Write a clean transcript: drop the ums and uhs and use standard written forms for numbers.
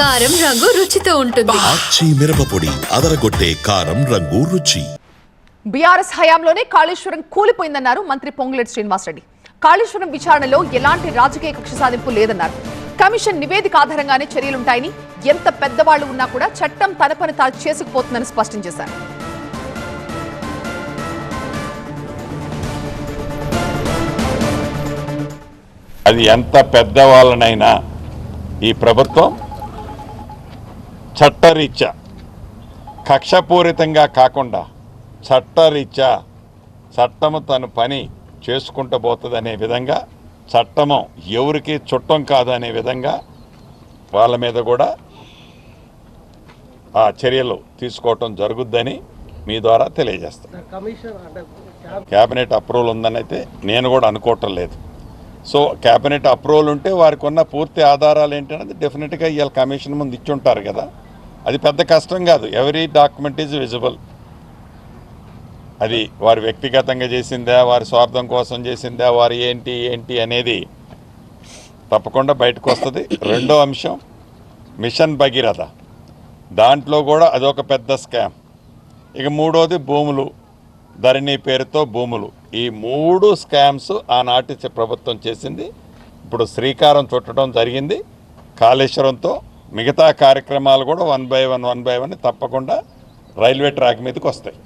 కారం రంగు రుచితో ఉంటుంది. ఆచి మిరపపొడి అదరగొట్టే కారం రంగు రుచి. బీఆర్ఎస్ హయాంలోనే కాళేశ్వరం కూలిపోయిందన్నారు మంత్రి పొంగులేటి శ్రీనివాసరెడ్డి. కాళేశ్వరం విచారణలో ఎలాంటి రాజకీయ కక్ష సాధింపు లేదన్నారు. కమిషన్ నివేదిక ఆధారంగానే చర్యలుంటాయని, ఎంత పెద్దవాళ్లు ఉన్నా కూడా చట్టం తన పని తాను చేసుకుపోతుందని స్పష్టం చేశారు. అది ఎంత పెద్దవాళ్ళనైనా ఈ ప్రభుత్వం చట్టరీత్యా కక్షపూరితంగా కాకుండా చట్టరీత్యా చట్టము తన పని చేసుకుంటూ పోతుందనే విధంగా, చట్టము ఎవరికి చుట్టం కాదు అనే విధంగా వాళ్ళ మీద కూడా ఆ చర్యలు తీసుకోవటం జరుగుద్దని మీ ద్వారా తెలియజేస్తాను. క్యాబినెట్ అప్రూవల్ ఉందని అయితే నేను కూడా అనుకోవటం లేదు. సో క్యాబినెట్ అప్రూవల్ ఉంటే వారికి ఉన్న పూర్తి ఆధారాలు ఏంటనేది డెఫినెట్గా ఇవాళ కమిషన్ ముందు ఇచ్చి ఉంటారు కదా. అది పెద్ద కష్టం కాదు. Every document is visible. అది వారు వ్యక్తిగతంగా చేసిందా, వారి స్వార్థం కోసం చేసిందా, వారు ఏంటి అనేది తప్పకుండా బయటకు వస్తుంది. రెండో అంశం మిషన్ భగీరథ, దాంట్లో కూడా అదొక పెద్ద స్కామ్. ఇక మూడోది భూములు, ధరణి పేరుతో భూములు. ఈ 3 స్కామ్స్ ఆనాటి ప్రభుత్వం చేసింది. ఇప్పుడు శ్రీకారం చుట్టడం జరిగింది కాళేశ్వరంతో. మిగతా కార్యక్రమాలు కూడా 1 by 1 తప్పకుండా రైల్వే ట్రాక్ మీదకి వస్తాయి.